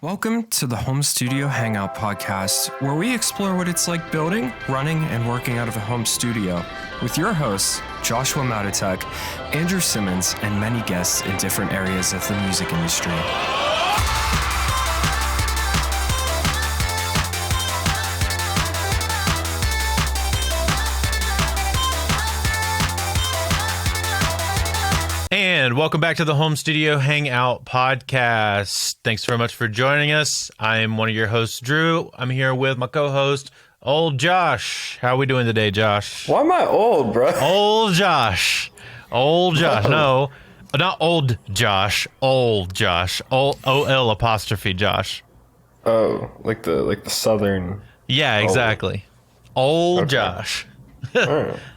Welcome to the Home Studio Hangout podcast, where we explore what it's like building, running, and working out of a home studio with your hosts, Joshua Matotek, Andrew Simmons, and many guests in different areas of the music industry. And welcome back to the Home Studio Hangout podcast. Thanks very much for joining us. I am one of your hosts, Drew. I'm here with my co-host, Old Josh. How are we doing today, Josh? Why am I old, bro? Old Josh. Old Josh. No, not old Josh. Old Josh. O-L apostrophe Josh. Oh, like the southern. Yeah, exactly. Old Okay. Josh. All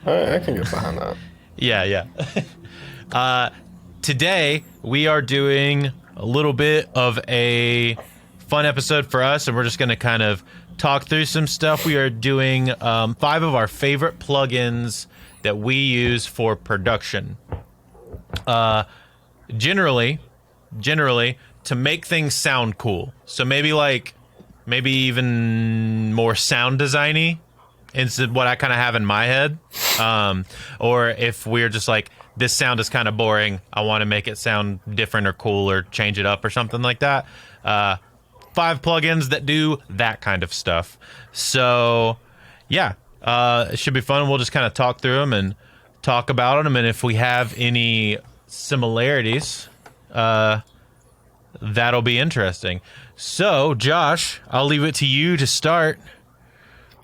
right, I can get behind that. Yeah. Today we are doing a little bit of a fun episode for us, and we're just going to kind of talk through some stuff. We are doing 5 of our favorite plugins that we use for production. Generally to make things sound cool. So maybe even more sound designy instead of what I kind of have in my head. Or if we're just like, this sound is kind of boring, I want to make it sound different or cool or change it up or something like that. 5 plugins that do that kind of stuff. So yeah, it should be fun. We'll just kind of talk through them and talk about them. And if we have any similarities, that'll be interesting. So Josh, I'll leave it to you to start.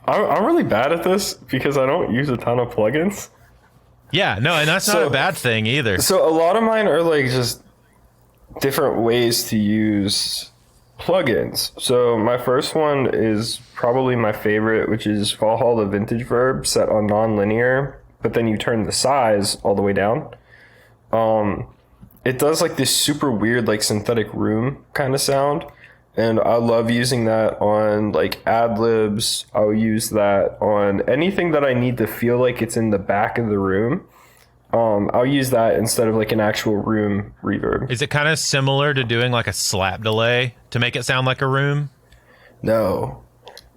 I'm really bad at this because I don't use a ton of plugins. Yeah, no, and that's not a bad thing either. So a lot of mine are like just different ways to use plugins. So my first one is probably my favorite, which is Fall Hall the Vintage Verb set on non-linear, but then you turn the size all the way down. It does like this super weird like synthetic room kind of sound. And I love using that on like ad-libs. I'll use that on anything that I need to feel like it's in the back of the room. I'll use that instead of like an actual room reverb. Is it kind of similar to doing like a slap delay to make it sound like a room? No.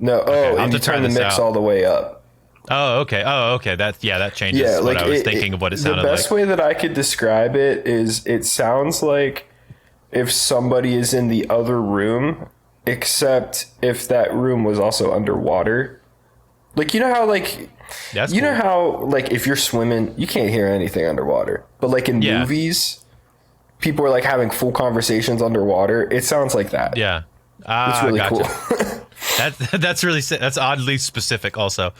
Okay, And you turn the mix all the way up. Oh, okay. That changes what I was thinking of what it sounded like. The best way that I could describe it is it sounds like if somebody is in the other room, except if that room was also underwater. Like, you know how, like, That's you cool. know how, like, if you're swimming, you can't hear anything underwater. But, like, in movies, people are, like, having full conversations underwater. It sounds like that. Yeah. It's really gotcha. cool. That's oddly specific also.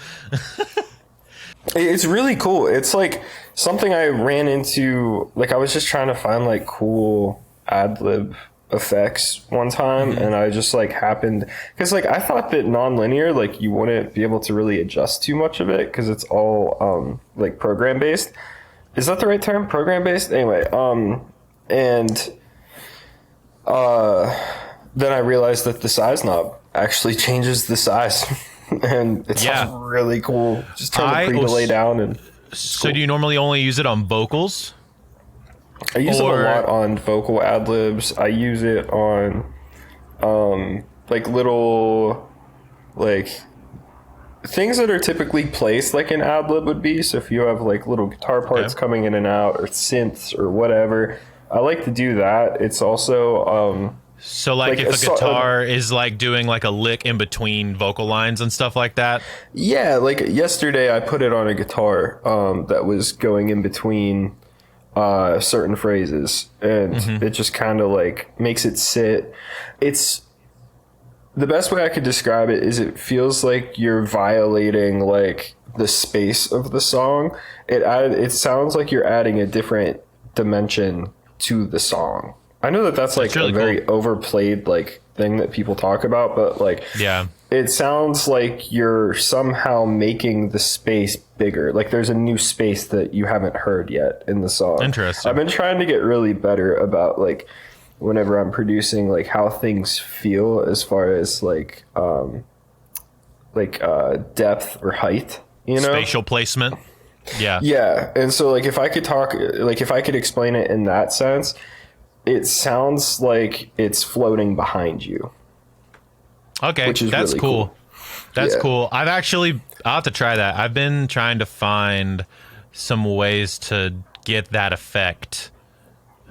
It's really cool. It's, like, something I ran into, like, I was just trying to find, like, cool ad-lib effects one time, and I just like happened because like I thought that non-linear, like you wouldn't be able to really adjust too much of it because it's all like program based. Is that the right term? Program based? Anyway, and then I realized that the size knob actually changes the size and it's really cool. Just turn the pre-delay down and So cool. do you normally only use it on vocals? I use it a lot on vocal ad-libs. I use it on like little like things that are typically placed like an ad-lib would be. So if you have like little guitar parts coming in and out or synths or whatever, I like to do that. It's also So like if a guitar is like doing like a lick in between vocal lines and stuff like that? Yeah, like yesterday I put it on a guitar that was going in between certain phrases, and it just kind of like makes it sit. It's the best way I could describe it is it feels like you're violating like the space of the song. It sounds like you're adding a different dimension to the song. I know that that's like really a very overplayed like thing that people talk about, but like it sounds like you're somehow making the space bigger. Like there's a new space that you haven't heard yet in the song. Interesting. I've been trying to get really better about like whenever I'm producing, like how things feel as far as like depth or height, you know? Spatial placement. Yeah. Yeah. And so like if I could explain it in that sense, it sounds like it's floating behind you. Okay, which is that's really cool. That's Yeah. cool. I'll have to try that. I've been trying to find some ways to get that effect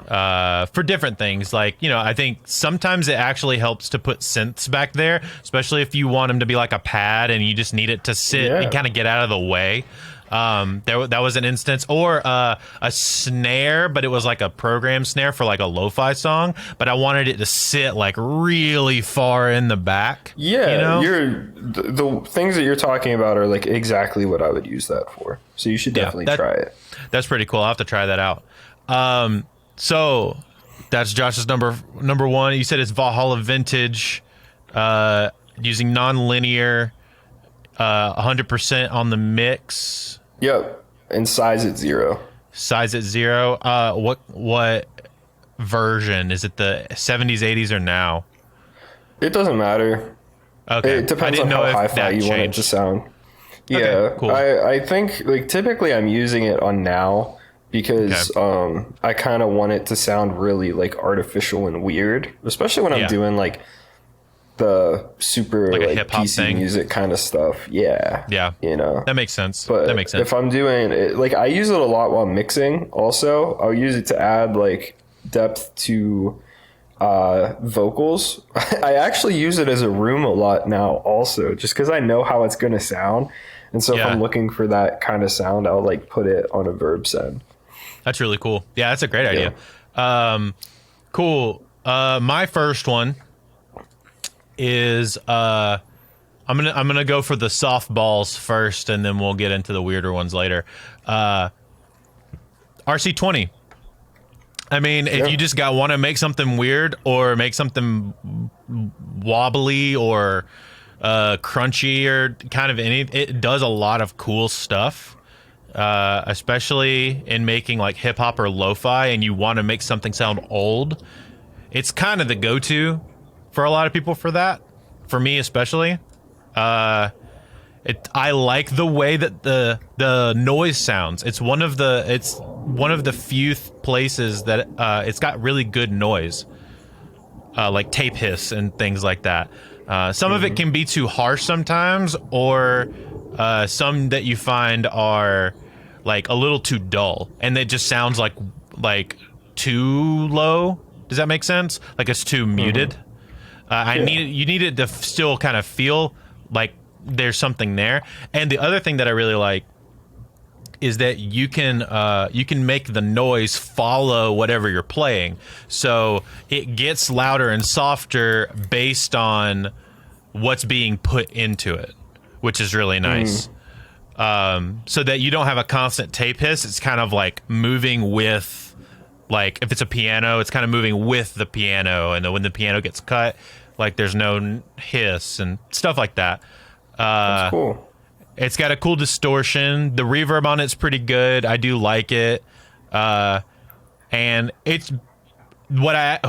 for different things. Like, you know, I think sometimes it actually helps to put synths back there, especially if you want them to be like a pad and you just need it to sit and kind of get out of the way. That was an instance, or a snare, but it was like a program snare for like a lo-fi song, but I wanted it to sit like really far in the back. Yeah, you know? the things that you're talking about are like exactly what I would use that for. So you should definitely try it. That's pretty cool. I'll have to try that out. So that's Josh's number one. You said it's Valhalla Vintage, using non-linear, 100% on the mix. Yep, and size at 0. Size at 0. What version? Is it the 70s, 80s, or now? It doesn't matter. Okay. It depends on how hi-fi you want it to sound. Yeah, Okay, cool. I think like typically I'm using it on now because I kind of want it to sound really like artificial and weird, especially when I'm doing like the super like hip-hop PC thing. music kind of stuff. Yeah, you know, that makes sense. but That makes sense. if I'm doing it, like I use it a lot while mixing. Also, I'll use it to add like depth to vocals. I actually use it as a room a lot now also, just because I know how it's going to sound. And so if I'm looking for that kind of sound, I'll like put it on a verb send. That's really cool. Yeah, that's a great idea. Cool. My first one is I'm gonna go for the softballs first, and then we'll get into the weirder ones later. RC20. I mean, if you just want to make something weird or make something wobbly or crunchy or kind of it does a lot of cool stuff, especially in making like hip hop or lo-fi, and you want to make something sound old. It's kind of the go-to for a lot of people for that. For me especially, I like the way that the noise sounds. It's one of the few places that it's got really good noise, like tape hiss and things like that. Some of it can be too harsh sometimes, or some that you find are like a little too dull, and it just sounds like too low. Does that make sense? Like it's too muted. You need it to still kind of feel like there's something there. And the other thing that I really like is that you can make the noise follow whatever you're playing, so it gets louder and softer based on what's being put into it, which is really nice. So that you don't have a constant tape hiss. It's kind of like moving with, like if it's a piano, it's kind of moving with the piano, and then when the piano gets cut, like there's no hiss and stuff like that. That's cool. It's got a cool distortion. The reverb on it's pretty good. I do like it. And it's what I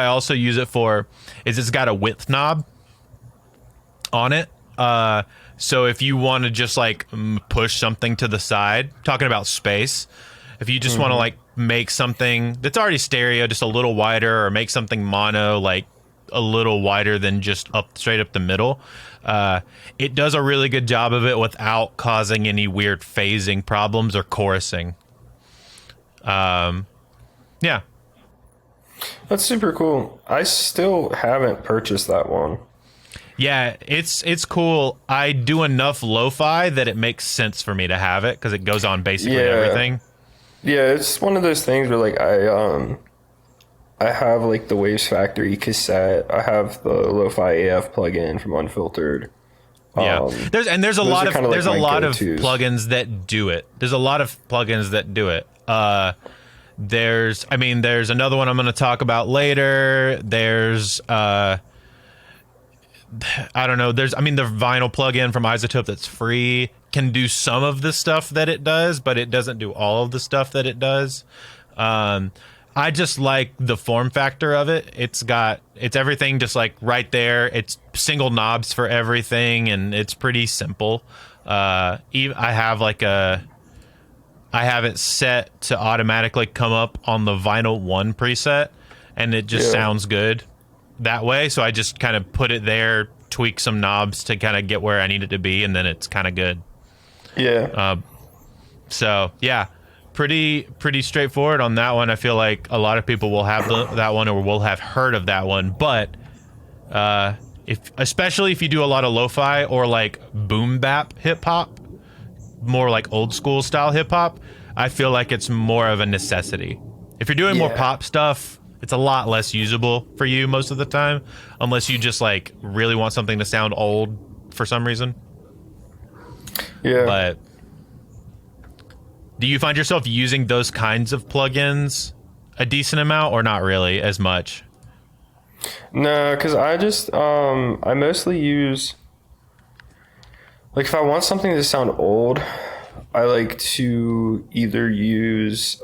also use it for is it's got a width knob on it. So if you want to just like push something to the side, talking about space, if you just want to like make something that's already stereo just a little wider, or make something mono like a little wider than just straight up the middle, it does a really good job of it without causing any weird phasing problems or chorusing. Yeah. That's super cool. I still haven't purchased that one. Yeah, it's cool. I do enough lo-fi that it makes sense for me to have it, because it goes on basically everything. Yeah, it's one of those things where like I have like the Waves Factory cassette. I have the Lo-Fi AF plugin from Unfiltered. There's a lot of go-tos. plugins that do it. There's a lot of plugins that do it. There's another one I'm going to talk about later. There's I don't know. The vinyl plugin from Isotope that's free can do some of the stuff that it does, but it doesn't do all of the stuff that it does. I just like the form factor of it. It's everything just like right there. It's single knobs for everything, and it's pretty simple. I have it set to automatically come up on the Vinyl 1 preset, and it just sounds good that way. So I just kind of put it there, tweak some knobs to kind of get where I need it to be, and then it's kind of good. Yeah. So yeah, pretty straightforward on that one. I feel like a lot of people will have that one or will have heard of that one, but especially if you do a lot of lo-fi or like boom bap hip hop, more like old school style hip hop, I feel like it's more of a necessity. If you're doing more pop stuff, it's a lot less usable for you most of the time, unless you just like really want something to sound old for some reason. Yeah. But do you find yourself using those kinds of plugins a decent amount or not really as much? No, because I just I mostly use, like, if I want something to sound old, I like to either use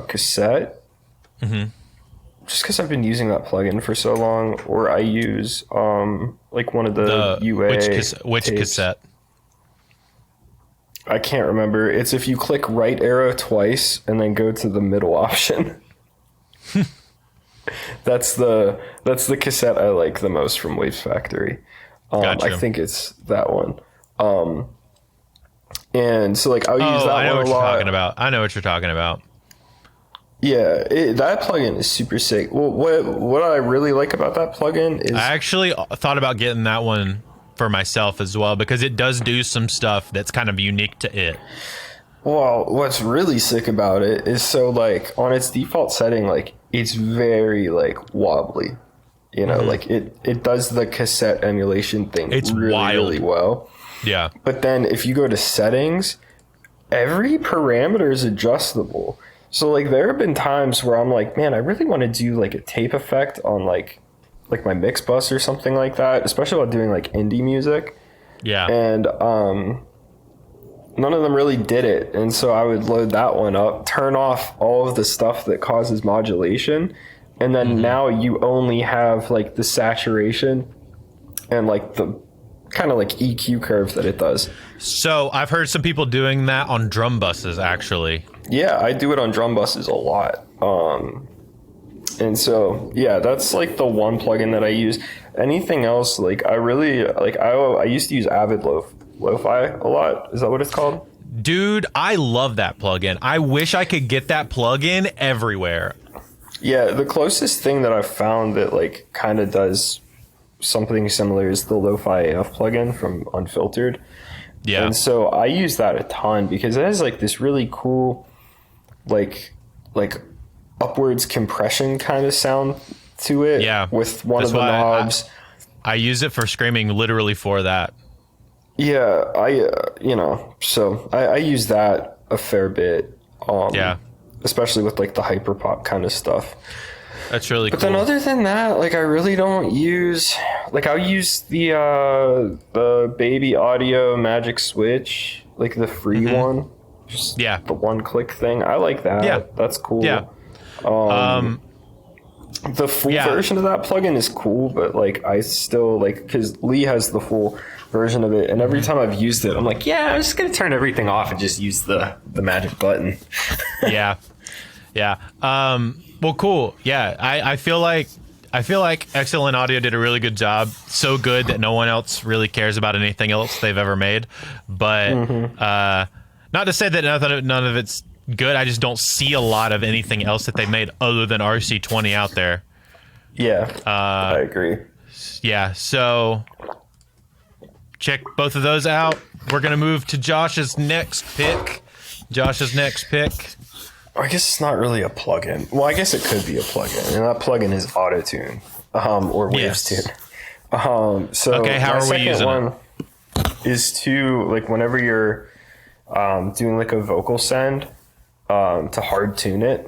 cassette, just because I've been using that plugin for so long, or I use like one of the UA which tapes. cassette? I can't remember. It's if you click right arrow twice and then go to the middle option. That's the cassette I like the most from Waves Factory. Gotcha. I think it's that one. And so like I'll use that I know one what a you're lot. talking about. I know what you're talking about. Yeah, that plugin is super sick. Well, what I really like about that plugin is I actually thought about getting that one for myself as well, because it does do some stuff that's kind of unique to it. well, what's really sick about it is, so like on its default setting, like it's very like wobbly. You know, like it does the cassette emulation thing It's really, wild. really well. Yeah. But then if you go to settings, every parameter is adjustable. So like there have been times where I'm like, man, I really want to do like a tape effect on like my mix bus or something like that, especially while doing like indie music. Yeah. And none of them really did it. And so I would load that one up, turn off all of the stuff that causes modulation, and then now you only have like the saturation and like the kind of like EQ curve that it does. So I've heard some people doing that on drum buses, actually. Yeah, I do it on drum buses a lot. And so, yeah, that's like the one plugin that I use. Anything else, like I really, like I used to use Avid Lo-Fi a lot. Is that what it's called? Dude, I love that plugin. I wish I could get that plugin everywhere. Yeah, the closest thing that I've found that like kind of does something similar is the Lo-Fi AF plugin from Unfiltered. Yeah. And so I use that a ton because it has like this really cool, like upwards compression kind of sound to it. Yeah. With one That's of the why knobs. I use it for screaming literally for that. Yeah, so I use that a fair bit. Yeah. Especially with like the hyperpop kind of stuff. That's really But cool. then other than that, like I really don't use, like I'll use the Baby Audio Magic Switch, like the free one. Just Yeah. the one click thing. I like that. Yeah. That's cool. Yeah. The full Yeah. version of that plugin is cool, but like I still like, because Lee has the full version of it, and every time I've used it, I'm like, yeah, I'm just gonna turn everything off and just use the magic button. Yeah. Yeah. Well, cool. Yeah. I feel like Excellent Audio did a really good job. So good that no one else really cares about anything else they've ever made. But not to say that none of it's good. I just don't see a lot of anything else that they've made other than RC20 out there. Yeah, I agree. Yeah. So check both of those out. We're going to move to Josh's next pick. I guess it's not really a plugin. Well, I guess it could be a plugin, and that plugin is Autotune, or WavesTune. So okay, how my are we second using one is to, like, whenever you're doing like a vocal send, to hard tune it,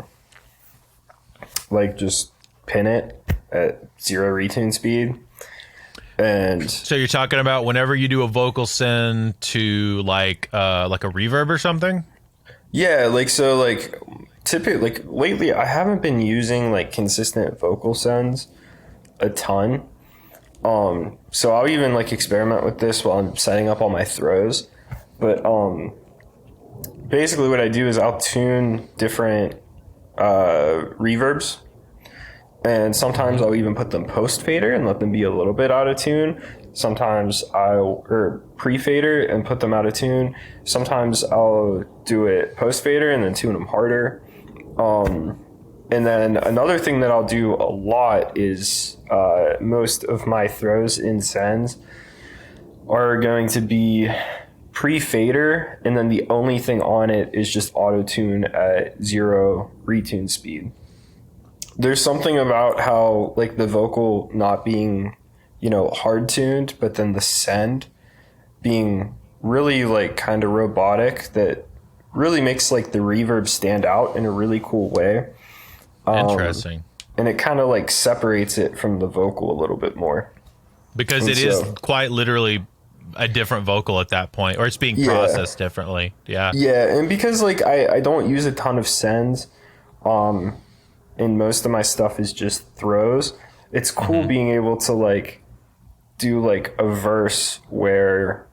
like just pin it at 0 retune speed. And So you're talking about whenever you do a vocal send to like a reverb or something? yeah, like, so like typically, like lately I haven't been using like consistent vocal sends a ton. So I'll even like experiment with this while I'm setting up all my throws. But basically what I do is I'll tune different reverbs, And sometimes I'll even put them post fader and let them be a little bit out of tune. Sometimes or pre fader and put them out of tune. Sometimes I'll do it post fader and then tune them harder. And then another thing that I'll do a lot is most of my throws in sends are going to be pre-fader, and then the only thing on it is just auto-tune at 0 retune speed. There's something about how like the vocal not being, hard tuned, but then the send being really like kind of robotic that really makes like the reverb stand out in a really cool way. Interesting. And it kind of like separates it from the vocal a little bit more. Because And it is quite literally a different vocal at that point, or it's being processed differently. Yeah. Yeah, and because like I don't use a ton of sends, and most of my stuff is just throws, it's cool being able to like do like a verse where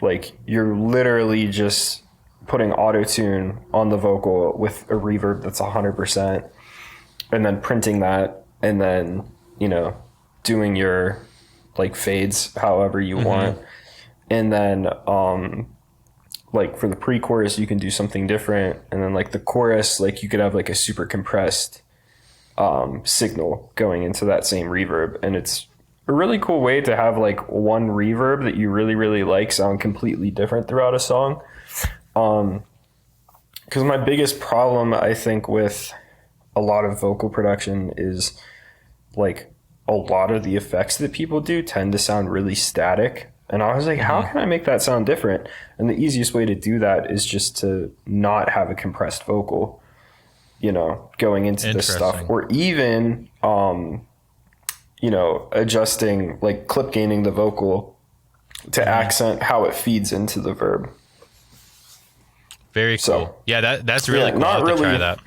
like you're literally just putting auto-tune on the vocal with a reverb that's 100%. And then printing that, and then, doing your like fades however you want. And then like for the pre-chorus, you can do something different. And then like the chorus, like you could have like a super compressed signal going into that same reverb. And it's a really cool way to have like one reverb that you really, really like sound completely different throughout a song. Because my biggest problem, I think, with a lot of vocal production is like a lot of the effects that people do tend to sound really static. And I was like, how can I make that sound different? And the easiest way to do that is just to not have a compressed vocal, going into this stuff, or even, adjusting, like clip gaining the vocal to accent how it feeds into the verb. Very cool. Yeah, that's really cool. I'll have to try that.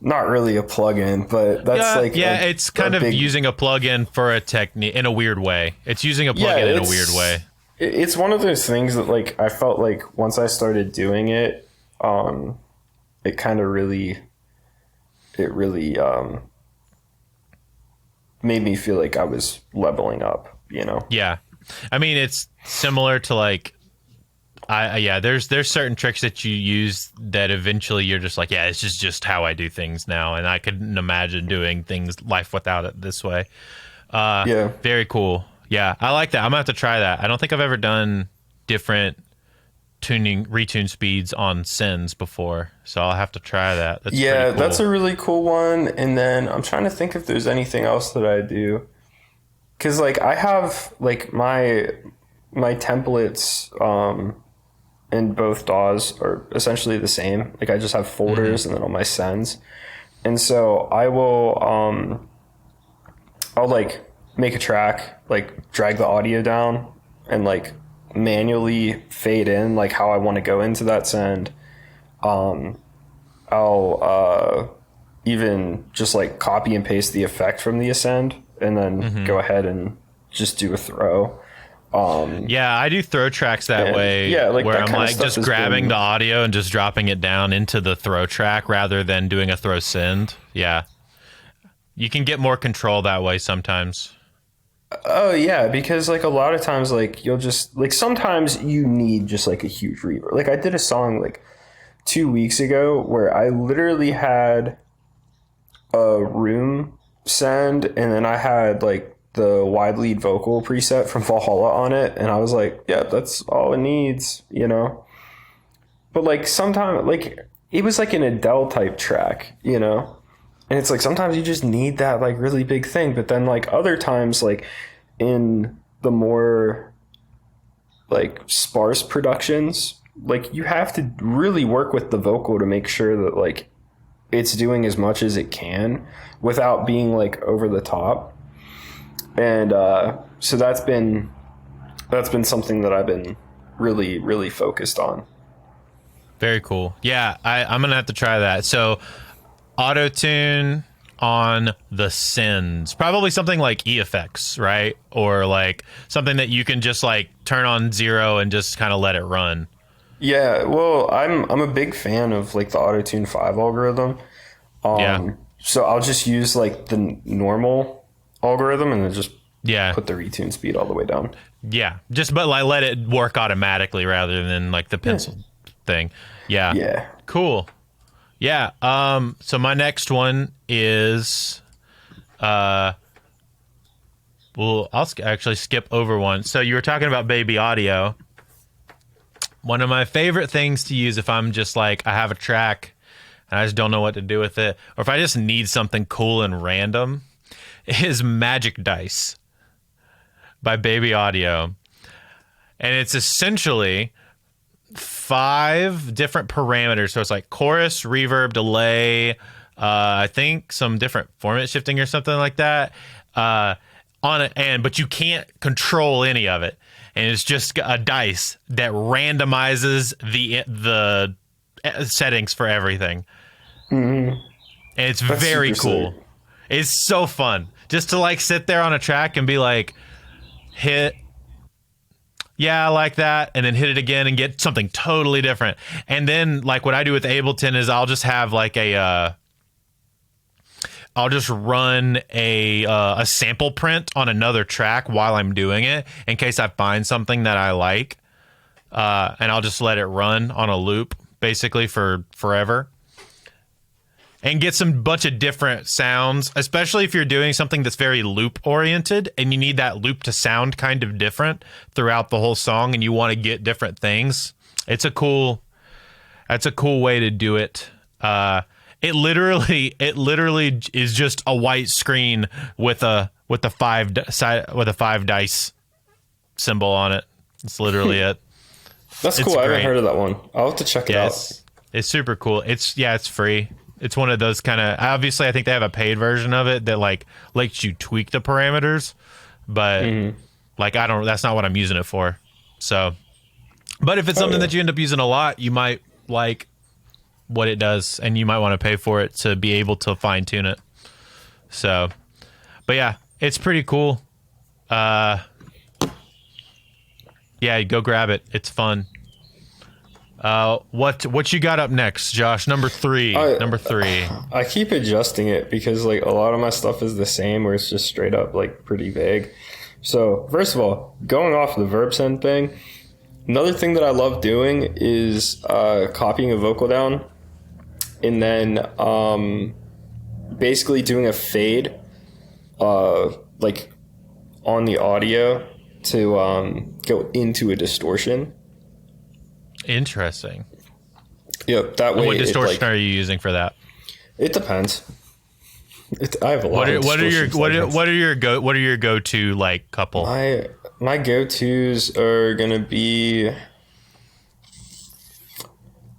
Not really a plugin, but that's it's kind of using a plugin for a technique in a weird way. It's using a plugin in a weird way. It's one of those things that like I felt like once I started doing it, it kind of really made me feel like I was leveling up, Yeah, I mean it's similar to like. There's certain tricks that you use that eventually you're just like, it's just how I do things now, and I couldn't imagine doing life without it this way. Very cool. Yeah, I like that. I'm gonna have to try that. I don't think I've ever done different retune speeds on sends before, so I'll have to try that. That's pretty cool. That's a really cool one. And then I'm trying to think if there's anything else that I do, because like I have like my templates in both DAWs are essentially the same. Like I just have folders and then all my sends. And so I will, I'll like make a track, like drag the audio down and like manually fade in like how I want to go into that send. I'll even just like copy and paste the effect from the ascend and then go ahead and just do a throw. I do throw tracks that way. Yeah, like where that I'm kind of like stuff just has grabbing been- the audio and just dropping it down into the throw track rather than doing a throw send. Yeah, you can get more control that way sometimes. Oh yeah, because like a lot of times like you'll just like sometimes you need just like a huge reverb. Like I did a song like 2 weeks ago where I literally had a room send and then I had like the wide lead vocal preset from Valhalla on it, and I was like, yeah, that's all it needs, But like sometimes like it was like an Adele type track, and it's like sometimes you just need that like really big thing, but then like other times like in the more like sparse productions, like you have to really work with the vocal to make sure that like it's doing as much as it can without being like over the top. And so that's been something that I've been really, really focused on. Very cool. Yeah, I'm gonna have to try that. So auto tune on the sends, probably something like EFX, right? Or like something that you can just like turn on 0 and just kind of let it run. Yeah, well, I'm a big fan of like the Auto-Tune 5 algorithm. So I'll just use like the normal algorithm and then just put the retune speed all the way down. Yeah, just but like let it work automatically rather than like the pencil thing. Yeah. Yeah. Cool. Yeah. So my next one is well, I'll actually skip over one. So you were talking about baby audio. One of my favorite things to use if I'm just like, I have a track and I just don't know what to do with it, or if I just need something cool and random, is Magic Dice by Baby Audio. And it's essentially 5 different parameters. So it's like chorus, reverb, delay, I think some different format shifting or something like that. But you can't control any of it, and it's just a dice that randomizes the settings for everything. And it's That's very cool. Sick. It's so fun just to like sit there on a track and be like, hit, yeah, I like that, and then hit it again and get something totally different. And then like what I do with Ableton is I'll just have like I'll just run a sample print on another track while I'm doing it in case I find something that I like, and I'll just let it run on a loop basically for forever and get some bunch of different sounds, especially if you're doing something that's very loop oriented and you need that loop to sound kind of different throughout the whole song and you want to get different things. That's a cool way to do it. It literally is just a white screen with a 5 dice symbol on it. It's literally it. That's cool. I haven't heard of that one. I'll have to check it out. It's super cool. It's free. It's one of those kind of, obviously I think they have a paid version of it that like lets you tweak the parameters, but like that's not what I'm using it for. So, but if it's something that you end up using a lot, you might like what it does and you might want to pay for it to be able to fine tune it. So, but yeah, it's pretty cool. Yeah, go grab it. It's fun. What you got up next, Josh? Number three. I keep adjusting it because like a lot of my stuff is the same where it's just straight up like pretty vague. So first of all, going off the verb send thing, another thing that I love doing is copying a vocal down and then basically doing a fade like on the audio to go into a distortion. Interesting. Yep, that way. And what distortion are you using for that? It depends. I have a lot of distortions. What are your go-to like couple? My go-tos are gonna be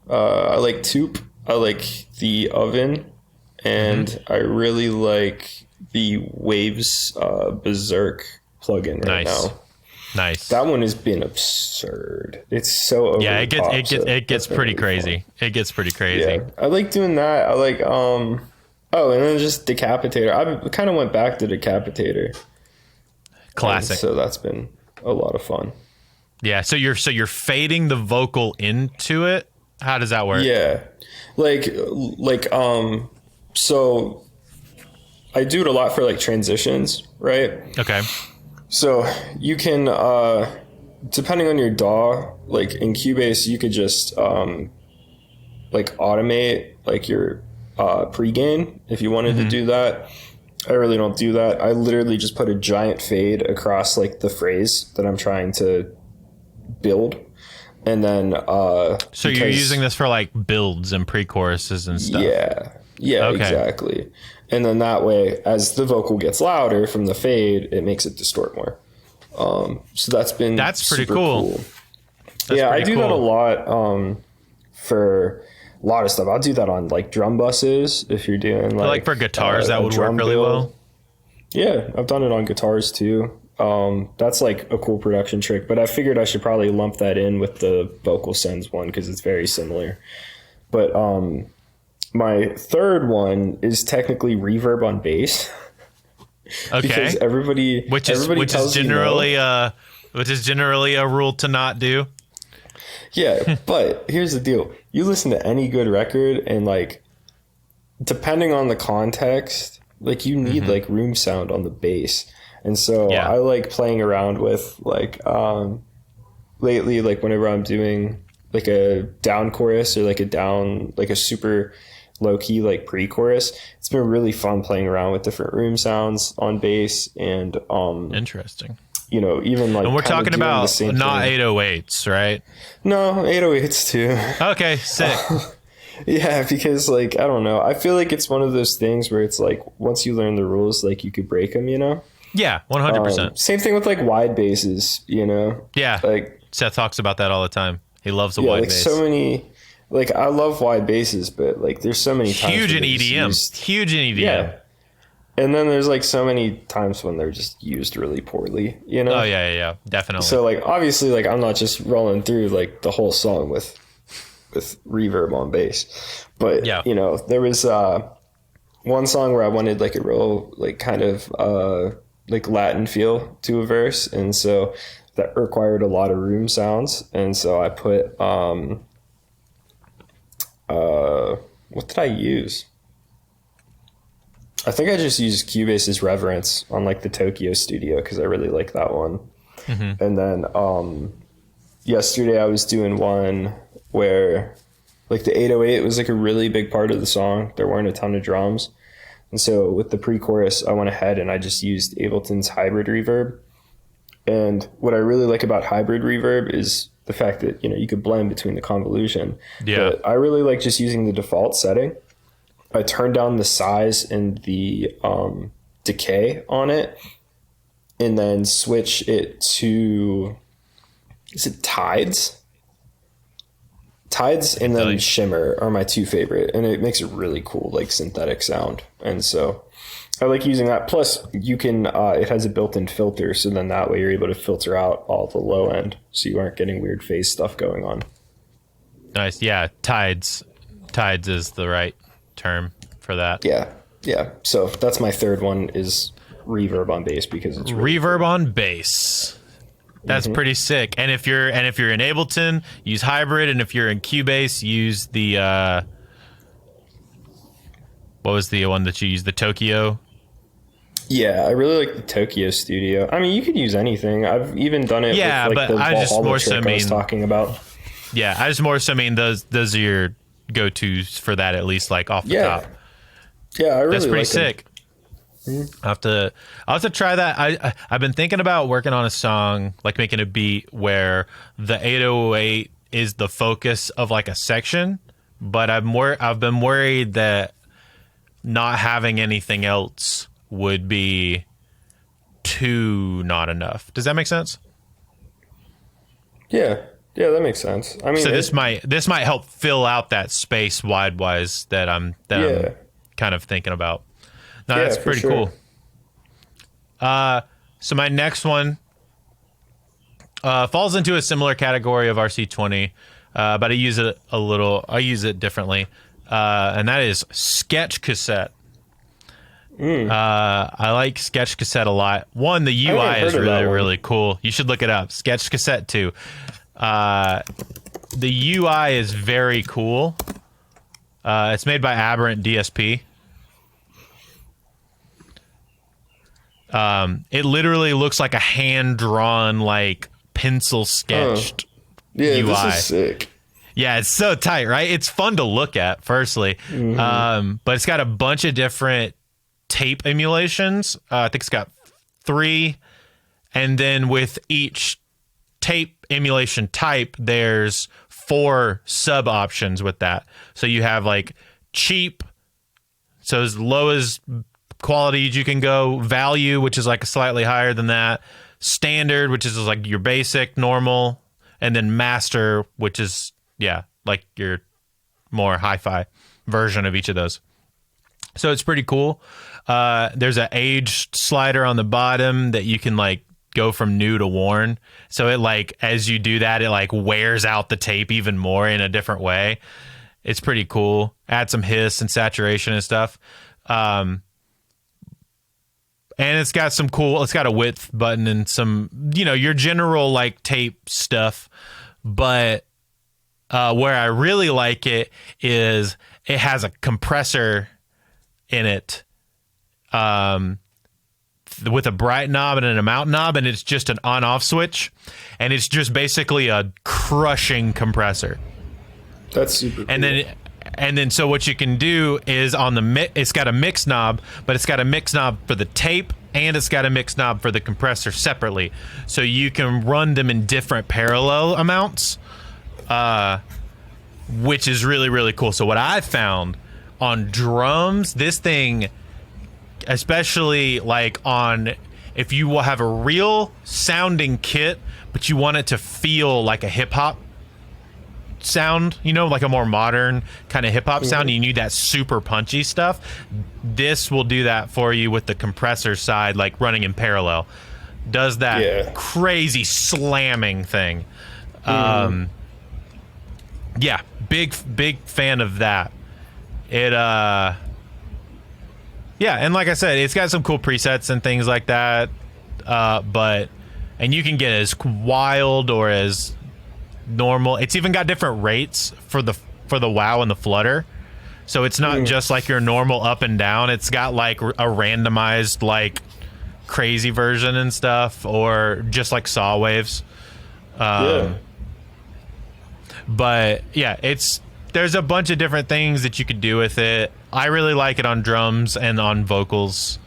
I like Toop, I like the Oven, and I really like the Waves Berserk plugin right now. Nice. That one has been absurd. It's so over yeah. It gets pretty crazy. It gets pretty crazy. Yeah, I like doing that. I like and then just Decapitator. I kind of went back to Decapitator. Classic. So that's been a lot of fun. Yeah. So you're fading the vocal into it. How does that work? Yeah, so I do it a lot for like transitions, right? Okay. So you can, depending on your DAW, like in Cubase, you could just like automate like your pre-gain if you wanted to do that. I really don't do that. I literally just put a giant fade across like the phrase that I'm trying to build. And then so you're using this for like builds and pre-choruses and stuff. Yeah, okay. Exactly. And then that way, as the vocal gets louder from the fade, it makes it distort more. So that's pretty cool. I do that a lot for a lot of stuff. I'll do that on like drum buses if you're doing like for guitars that would work really well. Yeah, I've done it on guitars too. That's like a cool production trick, but I figured I should probably lump that in with the vocal sends one because it's very similar. But my third one is technically reverb on bass. Okay. Because everybody is generally a rule to not do. Yeah, but here's the deal. You listen to any good record and like depending on the context, like you need like room sound on the bass. And so Yeah. I like playing around with like lately, like whenever I'm doing like a down chorus or like a super low key like pre-chorus, it's been really fun playing around with different room sounds on bass. And Interesting. you know, even like, And we're kind of talking doing the about same not thing. 808s, right? No, 808s too. Okay, sick. Yeah, because like I don't know, I feel like it's one of those things where it's like once you learn the rules, like you could break them, you know. Yeah, 100%. Same thing with like wide basses, you know. Yeah, Like Seth talks about that all the time. He loves the yeah, wide like bass. so many. Like I love wide basses, but like there's so many times Huge where in they're just EDM. used- Huge in EDM. Yeah, and then there's like so many times when they're just used really poorly, you know. Oh yeah, definitely. So like obviously like I'm not just rolling through like the whole song with reverb on bass, but Yeah. you know there was one song where I wanted like a real like kind of like Latin feel to a verse, and so that required a lot of room sounds, and so I put what did I use? I think I just used Cubase's Reverence on like the Tokyo studio because I really like that one. And then yesterday I was doing one where like the 808 was like a really big part of the song. There weren't a ton of drums. And so with the pre-chorus, I went ahead and I just used Ableton's hybrid reverb. And what I really like about hybrid reverb is the fact that, you know, you could blend between the convolution. Yeah. But I really like just using the default setting. I turned down the size and the decay on it, and then switch it to, is it Tides? Tides and then Really? Shimmer are my two favorite, and it makes a really cool like synthetic sound. And so I like using that. Plus you can, it has a built-in filter, so then that way you're able to filter out all the low end, so you aren't getting weird phase stuff going on. Nice. Yeah, tides is the right term for that. Yeah. So that's my third one is reverb on bass because it's really Reverb on bass. That's pretty sick. And if you're in Ableton, use hybrid, and if you're in Cubase, use the what was the one that you used? The Tokyo. Yeah, I really like the Tokyo Studio. I mean, you could use anything. I've even done it Yeah, with like but the I just Valhalla more so trick I was mean- talking about. Yeah, I just more so mean those are your go-tos for that, at least like off the Yeah. top. Yeah, I really That's pretty like 'em. sick. I'll have to try that. I've been thinking about working on a song, like making a beat where the 808 is the focus of like a section, but I've been worried that not having anything else would be too not enough. Does that make sense? Yeah, that makes sense. I mean, So this might help fill out that space wise that I'm kind of thinking about. No, Yeah, that's for pretty sure. cool. So my next one falls into a similar category of RC20, but I use it differently, and that is Sketch Cassette. I like Sketch Cassette a lot. One, the UI heard is of that really, one. really cool. You should look it up. Sketch Cassette 2. The UI is very cool. It's made by Aberrant DSP. It literally looks like a hand-drawn, like pencil sketched yeah, UI. this is sick. Yeah, it's so tight, right? It's fun to look at, firstly. But it's got a bunch of different tape emulations. I think it's got 3. And then with each tape emulation type, there's 4 sub options with that. So you have like cheap, so as low as quality as you can go, value, which is like slightly higher than that, standard, which is like your basic, normal, and then master, which is like your more hi-fi version of each of those. So it's pretty cool. There's an age slider on the bottom that you can like go from new to worn. So it like, as you do that, it like wears out the tape even more in a different way. It's pretty cool. Add some hiss and saturation and stuff. And it's got it's got a width button and some, your general like tape stuff. But where I really like it is it has a compressor in it, with a bright knob and an amount knob, and it's just an on-off switch, and it's just basically a crushing compressor. That's super cool. And then so what you can do is on the it's got a mix knob, but it's got a mix knob for the tape, and it's got a mix knob for the compressor separately, so you can run them in different parallel amounts, which is really, really cool. So what I found on drums, this thing, especially like on, if you will have a real sounding kit, but you want it to feel like a hip hop sound, you know, like a more modern kind of hip hop sound, and you need that super punchy stuff, this will do that for you with the compressor side, like running in parallel. Does that crazy slamming thing. Yeah, big fan of that. It yeah, and like I said, it's got some cool presets and things like that, and you can get as wild or as normal. It's even got different rates for the wow and the flutter, so it's not just like your normal up and down. It's got like a randomized like crazy version and stuff, or just like saw waves. But yeah, there's a bunch of different things that you could do with it. I really like it on drums and on vocals.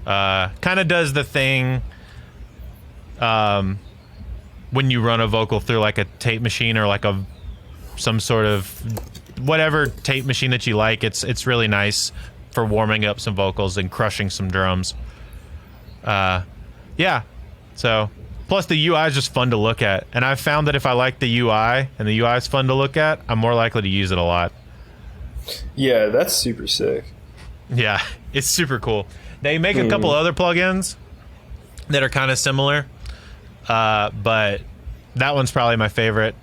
Kind of does the thing when you run a vocal through like a tape machine or like some sort of whatever tape machine that you like. It's really nice for warming up some vocals and crushing some drums. Yeah. So plus the UI is just fun to look at, and I've found that if I like the UI and the UI is fun to look at, I'm more likely to use it a lot. Yeah, that's super sick. Yeah, it's super cool. They make a couple other plugins that are kind of similar, but that one's probably my favorite,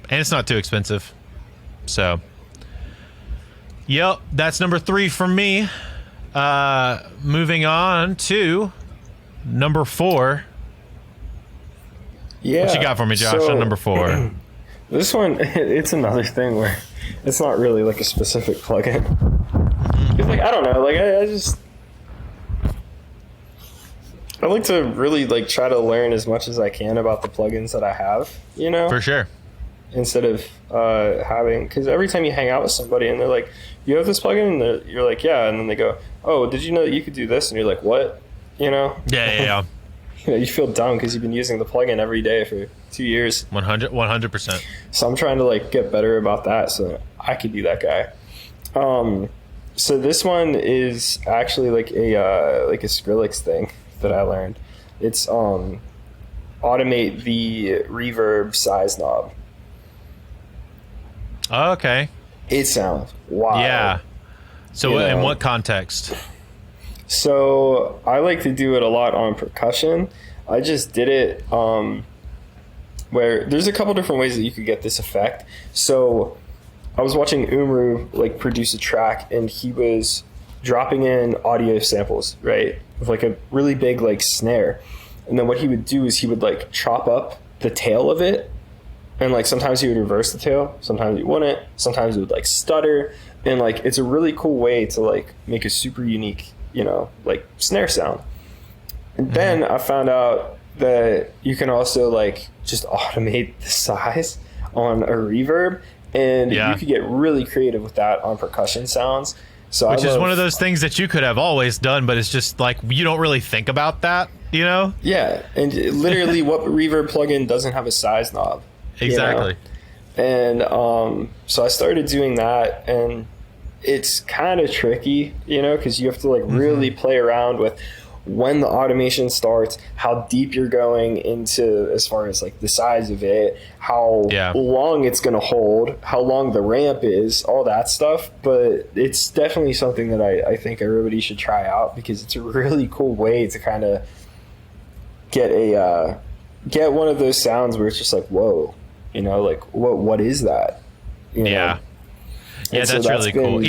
and it's not too expensive. So, yep, that's number 3 for me. Moving on to number 4. Yeah. What you got for me, Josh, on number 4? This one, it's another thing where it's not really like a specific plugin. It's like, I don't know, like I like to really like try to learn as much as I can about the plugins that I have, you know? For sure. Instead of because every time you hang out with somebody and they're like, you have this plugin? And you're like, yeah. And then they go, oh, did you know that you could do this? And you're like, what? You know? Yeah. You know, you feel dumb because you've been using the plugin every day for 2 years. 100%. So I'm trying to like get better about that so I could be that guy. So this one is actually like a Skrillex thing that I learned. It's automate the reverb size knob. Oh, okay. It sounds wild. Yeah. So in what context? So I like to do it a lot on percussion. I just did it where there's a couple different ways that you could get this effect. So I was watching Umru like produce a track, and he was dropping in audio samples, right, with like a really big like snare. And then what he would do is he would like chop up the tail of it, and like sometimes he would reverse the tail, sometimes he wouldn't, sometimes it would like stutter, and like it's a really cool way to like make a super unique, you know, like snare sound. And then I found out that you can also like just automate the size on a reverb, and you could get really creative with that on percussion sounds. So which is one of those things that you could have always done, but it's just like you don't really think about that, you know? Yeah, and literally what reverb plugin doesn't have a size knob? Exactly. You know? And so I started doing that, and it's kind of tricky, you know, because you have to like really play around with when the automation starts, how deep you're going into as far as like the size of it, how long it's going to hold, how long the ramp is, all that stuff. But it's definitely something that I think everybody should try out, because it's a really cool way to kind of get one of those sounds where it's just like, whoa, you know, like what is that? You know? Yeah, that's really cool.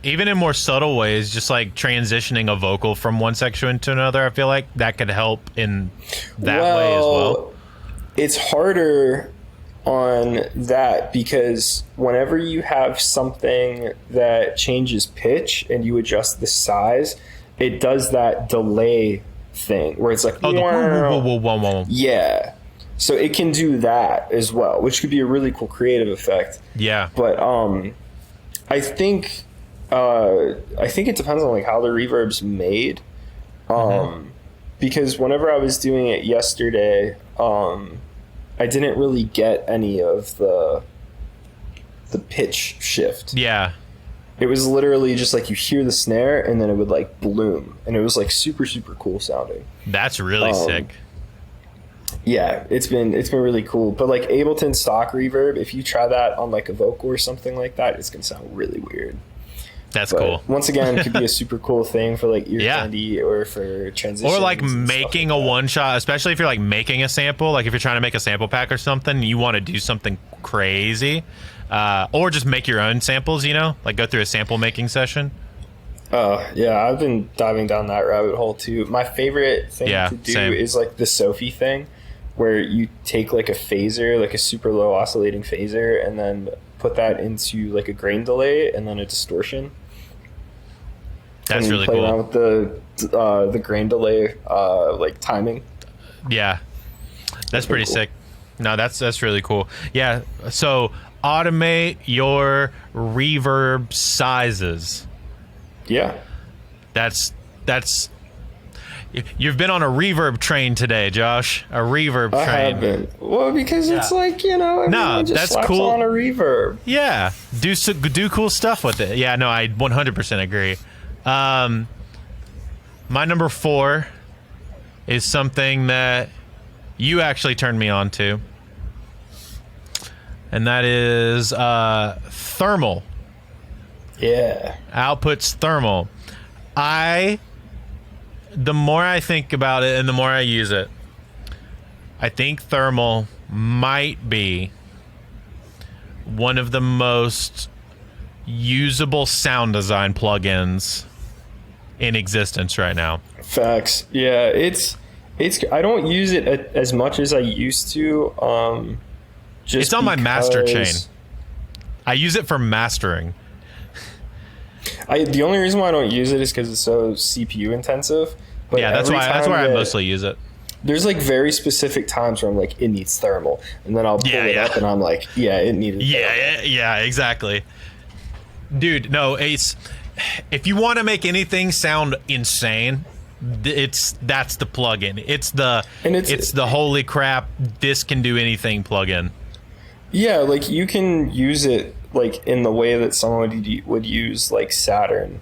Even in more subtle ways, just like transitioning a vocal from one section to another, I feel like that could help in that way as well. It's harder on that, because whenever you have something that changes pitch and you adjust the size, it does that delay thing where it's like, Oh, the whoa, whoa, whoa, whoa. Yeah. So it can do that as well, which could be a really cool creative effect. Yeah. But I think it depends on like how the reverb's made. Because whenever I was doing it yesterday, I didn't really get any of the pitch shift. Yeah. It was literally just like you hear the snare and then it would like bloom, and it was like super, super cool sounding. That's really sick. Yeah, it's been really cool. But like Ableton stock reverb, if you try that on like a vocal or something like that, it's gonna sound really weird. That's But cool. Once again, it could be a super cool thing for like ear Yeah. candy or for transitions. Or like and making stuff a like that. one shot, especially if you're like making a sample, like if you're trying to make a sample pack or something, you want to do something crazy, or just make your own samples, you know, like go through a sample making session. Yeah, I've been diving down that rabbit hole too. My favorite thing Yeah, to do same. is like the Sophie thing, where you take like a phaser, like a super low oscillating phaser, and then put that into like a grain delay and then a distortion. That's and really play cool. around with the grain delay like timing. Yeah, that's pretty cool. sick. No, that's really cool. Yeah, so automate your reverb sizes. Yeah. That's you've been on a reverb train today, Josh. A reverb I train. have been. Well, because it's like, everyone just that's slaps cool. on a reverb. Yeah, do cool stuff with it. Yeah, no, I 100% agree. My number 4 is something that you actually turned me on to, and that is thermal. Yeah. Outputs thermal. The more I think about it and the more I use it, I think thermal might be one of the most usable sound design plugins in existence right now. Facts. Yeah, it's I don't use it as much as I used to. Just It's on my master chain. because I use it for mastering. The only reason why I don't use it is because it's so CPU intensive. But Yeah, that's every why time I that- mostly use it. There's like very specific times where I'm like, it needs thermal, and then I'll pull it up and I'm like, yeah, it needed. Yeah, exactly. Dude, no, Ace, if you want to make anything sound insane, that's the plugin. It's the holy crap, this can do anything plugin. Yeah, like you can use it like in the way that someone would use like Saturn.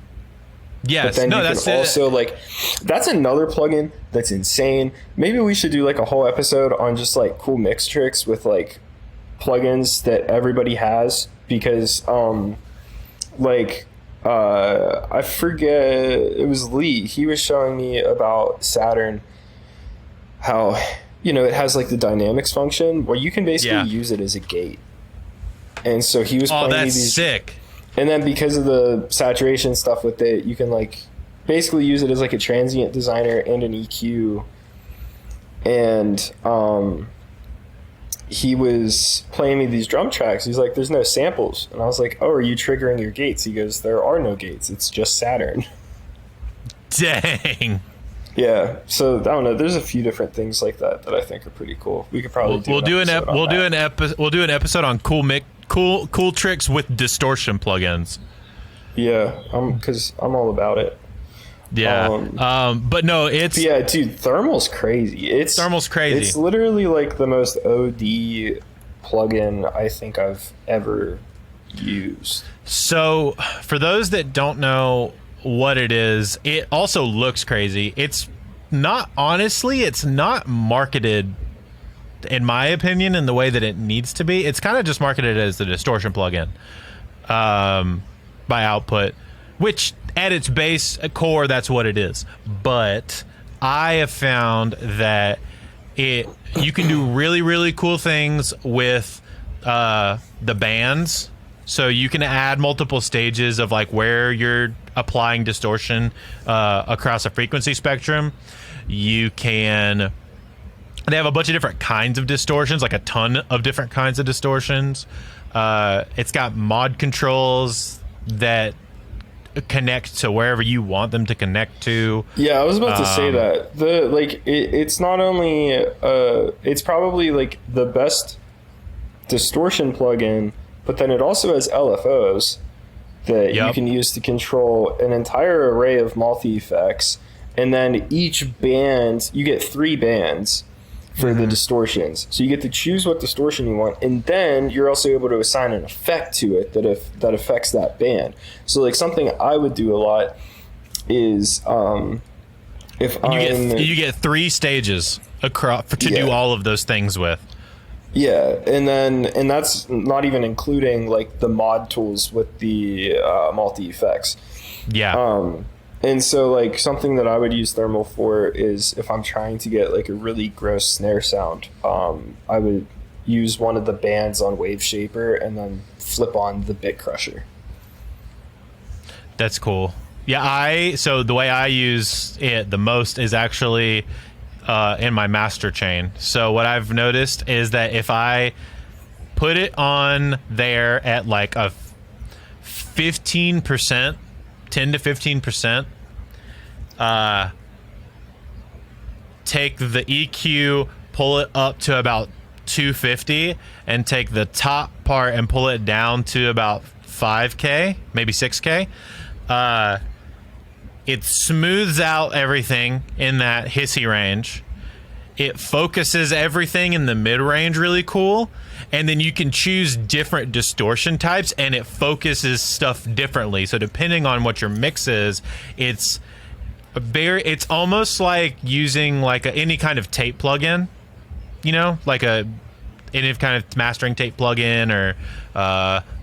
Yes, But then no, you that's can also like, that's another plugin that's insane. Maybe we should do like a whole episode on just like cool mix tricks with like plugins that everybody has, because I forget, it was Lee. He was showing me about Saturn, how it has like the dynamics function where you can basically use it as a gate. And so he was playing that's these sick. And then because of the saturation stuff with it, you can like basically use it as like a transient designer and an EQ. And he was playing me these drum tracks. He's like, there's no samples. And I was like, oh, are you triggering your gates? He goes, there are no gates. It's just Saturn. Dang. Yeah. So I don't know. There's a few different things like that I think are pretty cool. We could probably We'll do an episode on cool tricks with distortion plugins. Yeah, because I'm all about it. Yeah. But no, it's Yeah, dude, thermal's crazy. Thermal's crazy. It's literally like the most OD plugin I think I've ever used. So for those that don't know what it is, it also looks crazy. It's not marketed, in my opinion, in the way that it needs to be. It's kind of just marketed as the distortion plugin by Output, which at its base core, that's what it is. But I have found that you can do really, really cool things with the bands. So you can add multiple stages of like where you're applying distortion across a frequency spectrum. You can They have a bunch of different kinds of distortions, like a ton of different kinds of distortions. It's got mod controls that connect to wherever you want them to connect to. Yeah, I was about to say that. It's not only it's probably like the best distortion plugin, but then it also has LFOs that you can use to control an entire array of multi-effects. And then each band, you get 3 bands for the distortions. So you get to choose what distortion you want, and then you're also able to assign an effect to it that affects that band. So like something I would do a lot is you get 3 stages across to do all of those things with. Yeah, and that's not even including like the mod tools with the multi effects. Yeah. And so like something that I would use thermal for is if I'm trying to get like a really gross snare sound, I would use one of the bands on Wave Shaper and then flip on the bit crusher. That's cool. Yeah, so the way I use it the most is actually in my master chain. So what I've noticed is that if I put it on there at like a 15%, 10 to 15%, take the EQ, pull it up to about 250, and take the top part and pull it down to about 5K, maybe 6K. It smooths out everything in that hissy range. It focuses everything in the mid-range really cool. And then you can choose different distortion types, and it focuses stuff differently. So depending on what your mix is, it's almost like using like any kind of tape plugin, you know, like any kind of mastering tape plugin or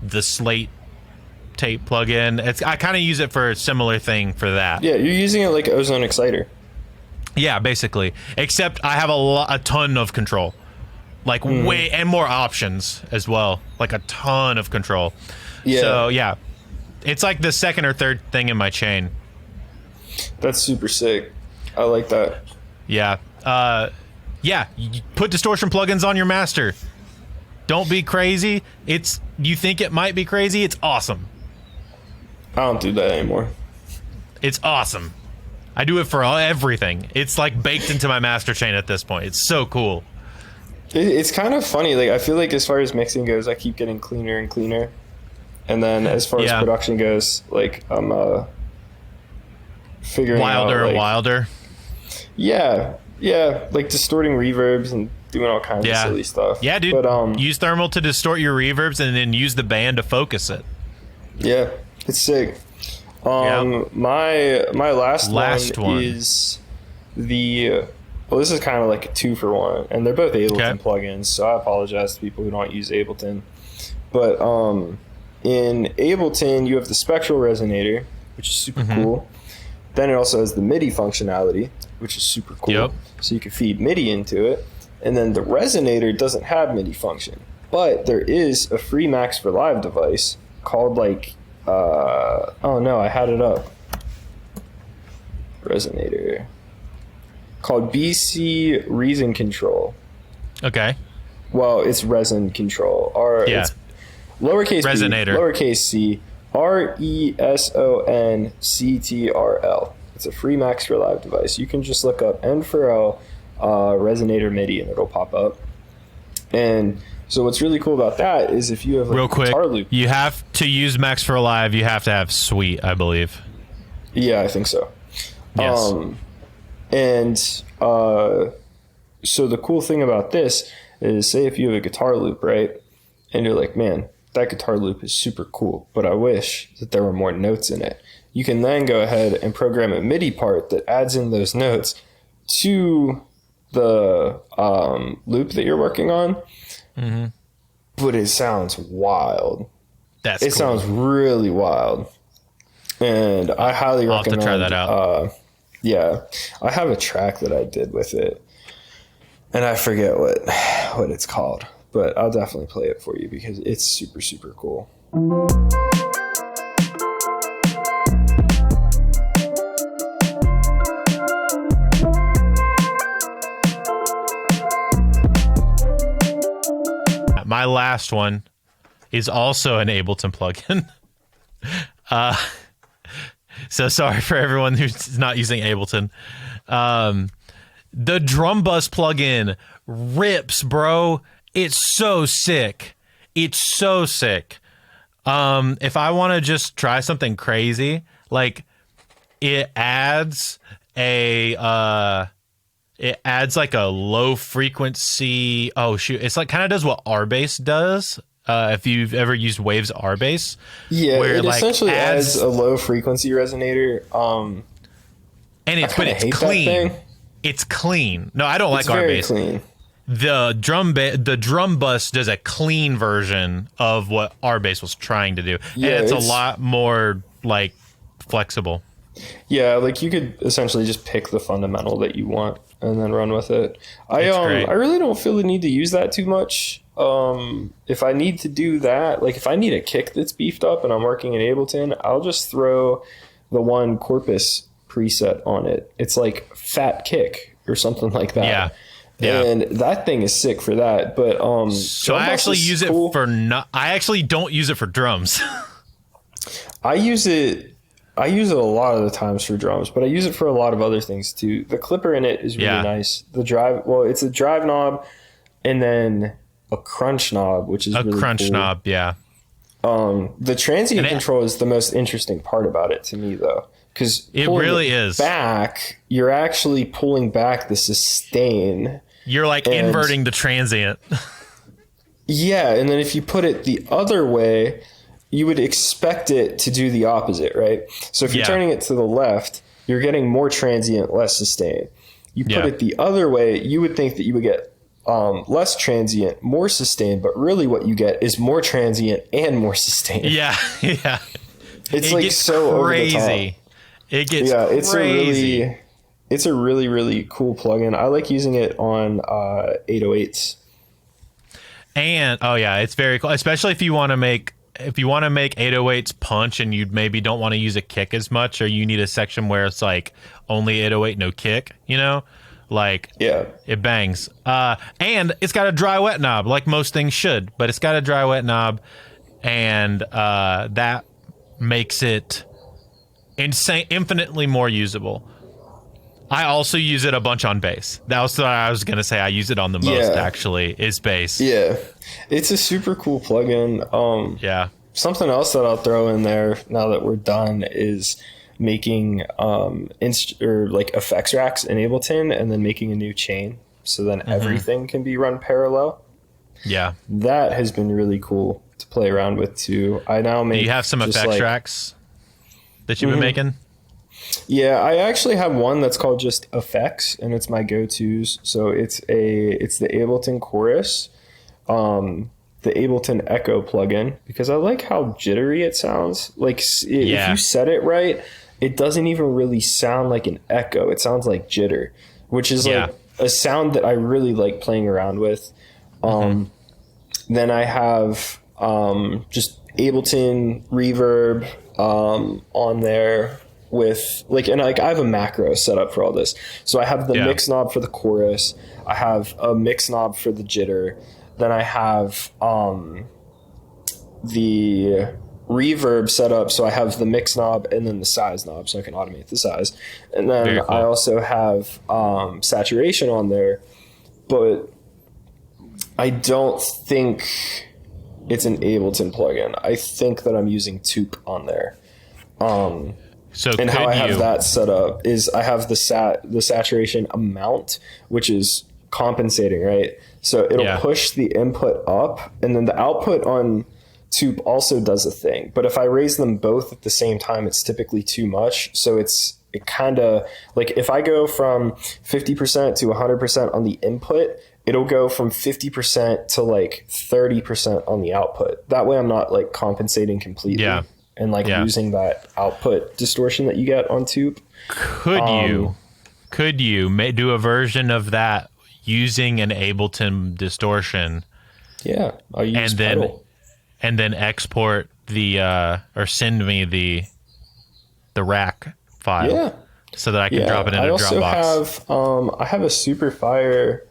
the Slate tape plugin. I kind of use it for a similar thing for that. Yeah, you're using it like Ozone Exciter. Yeah, basically. Except I have a ton of control. Like way and more options as well. Like a ton of control. Yeah. So yeah, it's like the second or third thing in my chain. That's super sick. I like that. Yeah. Yeah. You put distortion plugins on your master. Don't be crazy. You think it might be crazy. It's awesome. I don't do that anymore. It's awesome. I do it for everything. It's like baked into my master chain at this point. It's so cool. It's kind of funny. Like I feel like as far as mixing goes, I keep getting cleaner and cleaner. And then as far as production goes, like I'm figuring out wilder and wilder. Yeah, like distorting reverbs and doing all kinds of silly stuff. Yeah, dude. But, use thermal to distort your reverbs and then use the band to focus it. Yeah, it's sick. My last one is the. Well, this is kind of like a 2-for-1, and they're both Ableton plugins, so I apologize to people who don't use Ableton. But in Ableton, you have the spectral resonator, which is super cool. Then it also has the MIDI functionality, which is super cool. So you can feed MIDI into it. And then the resonator doesn't have MIDI function, but there is a free Max for Live device called like, oh no, I had it up. Resonator. Called BC Reason Control. Okay. Well, it's Resin Control. It's lowercase Resonator. B, lowercase c, RESONCTRL. It's a free Max for Live device. You can just look up N for L Resonator MIDI and it'll pop up. And so what's really cool about that is if you have like real quick, guitar loop. You have to use Max for Live. You have to have Suite, I believe. Yeah, I think so. Yes. And so the cool thing about this is, say if you have a guitar loop, right? And you're like, man, that guitar loop is super cool, but I wish that there were more notes in it. You can then go ahead and program a MIDI part that adds in those notes to the loop that you're working on. But it sounds wild. It sounds really wild. And I highly recommend. I'll have to try that out. Yeah, I have a track that I did with it, and I forget what it's called, but I'll definitely play it for you because it's super, super cool. my last one is also an Ableton plugin. So sorry for everyone who's not using Ableton. The drum bus plugin rips, bro. It's so sick. It's so sick. If I want to just try something crazy, like it adds like a low frequency. Oh shoot. It's like kind of does what RBass does. If you've ever used Waves RBass. Yeah, where it like essentially adds a low frequency resonator. And it's clean. It's clean. No, I don't like very RBass. Clean. The drum bus does a clean version of what RBass was trying to do. Yeah, and it's a lot more like flexible. Yeah, like you could essentially just pick the fundamental that you want and then run with it. I really don't feel the need to use that too much. If I need to do that, like if I need a kick that's beefed up and I'm working in Ableton, I'll just throw the one Corpus preset on it. It's like Fat Kick or something like that. Yeah. And that thing is sick for that. But so I actually use it for I actually don't use it for drums. I use it a lot of the times for drums, but I use it for a lot of other things too. The clipper in it is really nice. The drive, it's a drive knob and then a crunch knob, which is really crunch cool. knob, yeah. The transient control is the most interesting part about it to me, though, because it really is. Back, you're actually pulling back the sustain. You're like inverting the transient. Yeah, and then if you put it the other way, you would expect it to do the opposite, right? So if you're turning it to the left, you're getting more transient, less sustain. You put it the other way, you would think that you would get less transient, more sustained, but really what you get is more transient and more sustained. Yeah. It's like so crazy. Over the top. It gets crazy. It's a really, really cool plugin. I like using it on 808s. And it's very cool, especially if you want to make 808s punch and you maybe don't want to use a kick as much, or you need a section where it's like only 808, no kick, like it bangs. And it's got a dry wet knob, like most things should, but it's got a dry wet knob, and that makes it infinitely more usable. I also use it a bunch on bass. That was what I was gonna say. I use it on the most actually is bass. Yeah, it's a super cool plugin. Something else that I'll throw in there now that we're done is making effects racks in Ableton and then making a new chain, so then everything can be run parallel. Yeah, that has been really cool to play around with too. I now make. Do you have some effects racks that you've been making? Yeah, I actually have one that's called just Effects, and it's my go-tos. So it's the Ableton Chorus, the Ableton Echo plugin, because I like how jittery it sounds. Like if you set it right, it doesn't even really sound like an echo. It sounds like jitter, which is like a sound that I really like playing around with. Then I have just Ableton Reverb on there. I have a macro set up for all this. So I have the mix knob for the chorus. I have a mix knob for the jitter. Then I have the reverb set up. So I have the mix knob and then the size knob, so I can automate the size. And then I also have saturation on there, but I don't think it's an Ableton plugin. I think that I'm using Toop on there. And how I have that set up is I have the saturation amount, which is compensating, right? So it'll push the input up, and then the output on Toop also does a thing. But if I raise them both at the same time, it's typically too much. So it kind of like if I go from 50% to 100% on the input, it'll go from 50% to like 30% on the output. That way I'm not like compensating completely. And losing that output distortion that you get on Toop. Could you do a version of that using an Ableton distortion? Yeah, I'll use pedal. And then export or send me the rack file so that I can drop it in a Dropbox. I have a super fire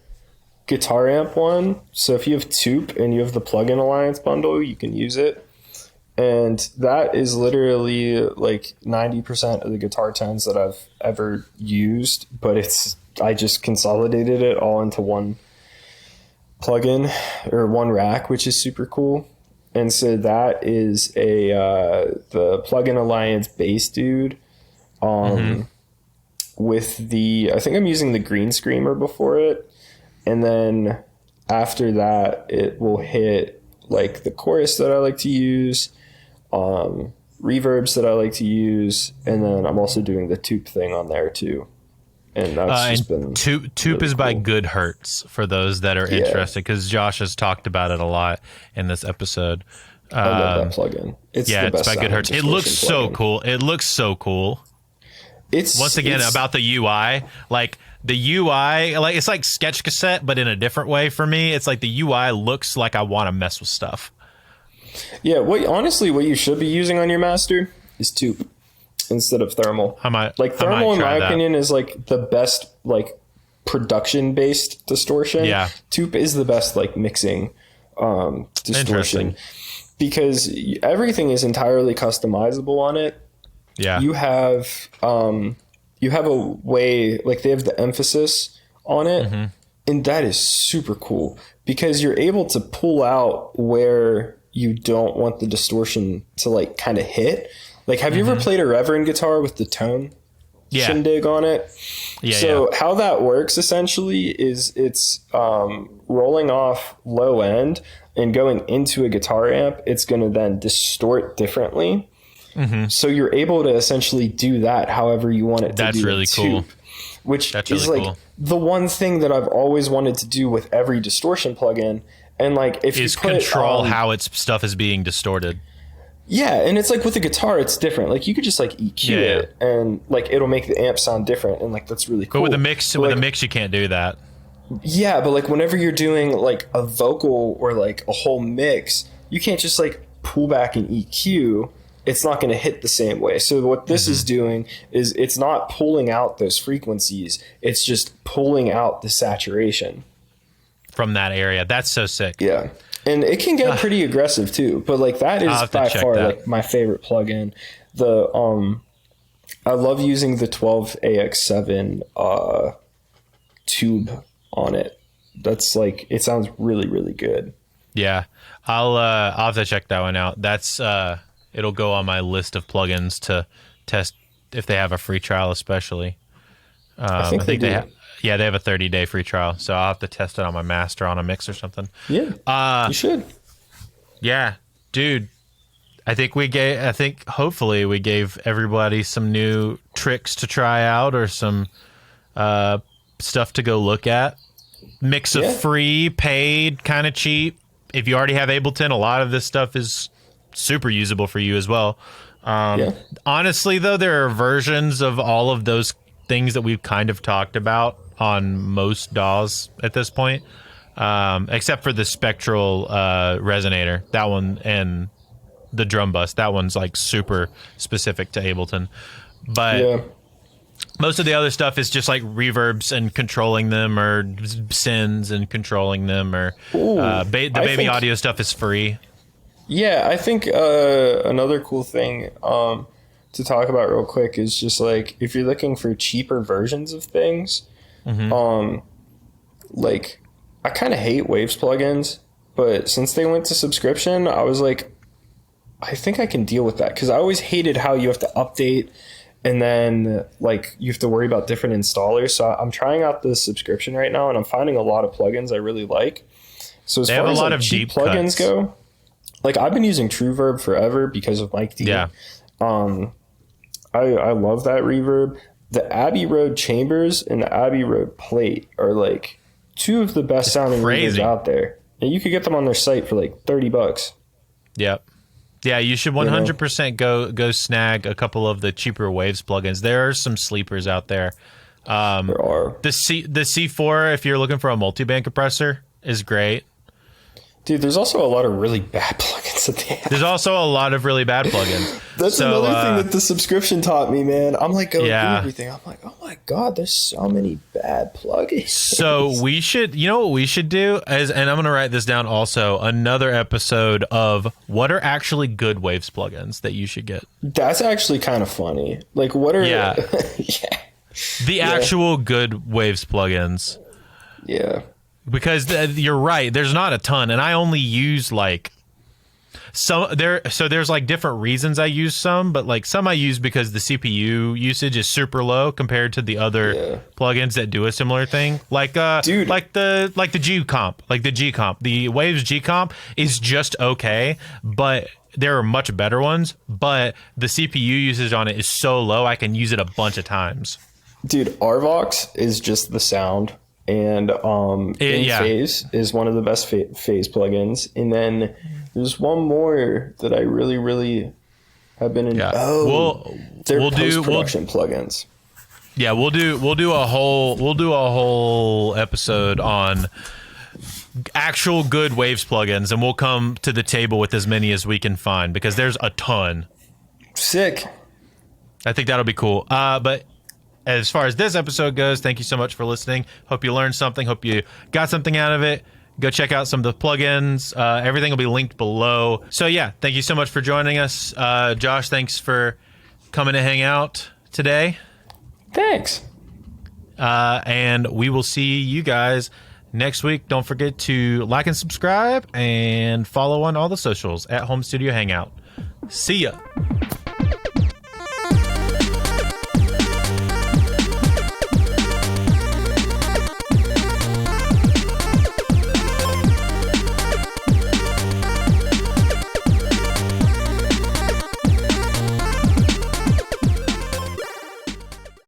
guitar amp one. So if you have Toop and you have the Plugin Alliance bundle, you can use it. And that is literally like 90% of the guitar tones that I've ever used. But I just consolidated it all into one plugin or one rack, which is super cool. And so that is the Plugin Alliance bass dude. With I think I'm using the Green Screamer before it. And then after that, it will hit like the chorus that I like to use, reverbs that I like to use. And then I'm also doing the Toop thing on there too. And that's just been Toop really is by cool. Good Hertz for those that are interested, because Josh has talked about it a lot in this episode. I love that plugin. It's the best by Good Hertz. It looks so plugin. cool. It looks so cool. Once again, about the UI, like the UI, like it's like Sketch Cassette, but in a different way for me. It's like the UI looks like I want to mess with stuff. Yeah, honestly, what you should be using on your master is Toop instead of Thermal. Thermal, in my opinion, is like the best like production-based distortion. Yeah. Toop is the best like mixing distortion because everything is entirely customizable on it. Yeah. You have a way, like they have the emphasis on it, and that is super cool because you're able to pull out where you don't want the distortion to like kind of hit. Like, have you ever played a Reverend guitar with the tone shindig on it? So how that works essentially is it's rolling off low end and going into a guitar amp. It's going to then distort differently. So you're able to essentially do that however you want it to do. That's really cool. Which is like the one thing that I've always wanted to do with every distortion plugin. And like if you control how its stuff is being distorted. Yeah, and it's like with the guitar, it's different. Like you could just like EQ it, and like it'll make the amp sound different, and like that's really cool. But with a mix, you can't do that. Yeah, but like whenever you're doing like a vocal or like a whole mix, you can't just like pull back an EQ. It's not going to hit the same way. So what this is doing is it's not pulling out those frequencies. It's just pulling out the saturation from that area. That's so sick. Yeah. And it can get pretty aggressive too, but like that is by far like my favorite plugin. I love using the 12AX7 tube on it. That's like, it sounds really, really good. Yeah. I'll have to check that one out. That's it'll go on my list of plugins to test if they have a free trial, especially. I think they have. Yeah, they have a 30-day free trial, so I'll have to test it on my master on a mix or something. Yeah, you should. Yeah, dude. I think hopefully we gave everybody some new tricks to try out or some stuff to go look at. Mix of free, paid, kind of cheap. If you already have Ableton, a lot of this stuff is super usable for you as well. Honestly, though, there are versions of all of those things that we've kind of talked about on most DAWs at this point, except for the spectral resonator, that one, and the drum bus. That one's like super specific to Ableton, but most of the other stuff is just like reverbs and controlling them, or sends and controlling them, or the baby audio stuff is free. Yeah, I think another cool thing to talk about real quick is just like if you're looking for cheaper versions of things, like I kind of hate Waves plugins, but since they went to subscription, I was like, I think I can deal with that, because I always hated how you have to update and then like you have to worry about different installers. So I'm trying out the subscription right now, and I'm finding a lot of plugins I really like. So as far as like cheap plugins go, like I've been using TrueVerb forever because of Mike D. Yeah. I love that reverb. The Abbey Road Chambers and the Abbey Road Plate are like two of the best sounding reverbs out there. And you could get them on their site for like $30. Yep. Yeah, you should 100% go snag a couple of the cheaper Waves plugins. There are some sleepers out there. There are. The C4, if you're looking for a multi-band compressor, is great. Dude, there's also a lot of really bad plugins that they have. There's also a lot of really bad plugins. That's another thing that the subscription taught me, man. I'm like going through everything. I'm like, oh my God, there's so many bad plugins. So we should, you know what we should do is, and I'm going to write this down also, another episode of what are actually good Waves plugins that you should get. That's actually kind of funny. Like, what are... Yeah. Yeah. The actual good Waves plugins. Yeah. Because you're right, there's not a ton, and I only use like some there. So there's like different reasons I use some, but like some I use because the CPU usage is super low compared to the other plugins that do a similar thing. Like Dude. like the G comp, the Waves G comp is just okay, but there are much better ones. But the CPU usage on it is so low, I can use it a bunch of times. Dude, Arvox is just the sound. And Phase is one of the best Phase plugins. And then there's one more that I really, really have been in. Yeah. They're post-production plugins. Yeah, we'll do a whole episode on actual good Waves plugins, and we'll come to the table with as many as we can find because there's a ton. Sick. I think that'll be cool. But as far as this episode goes, thank you so much for listening. Hope you learned something. Hope you got something out of it. Go check out some of the plugins. Everything will be linked below. So yeah, thank you so much for joining us. Josh, thanks for coming to hang out today. Thanks. And we will see you guys next week. Don't forget to like and subscribe and follow on all the socials at Home Studio Hangout. See ya.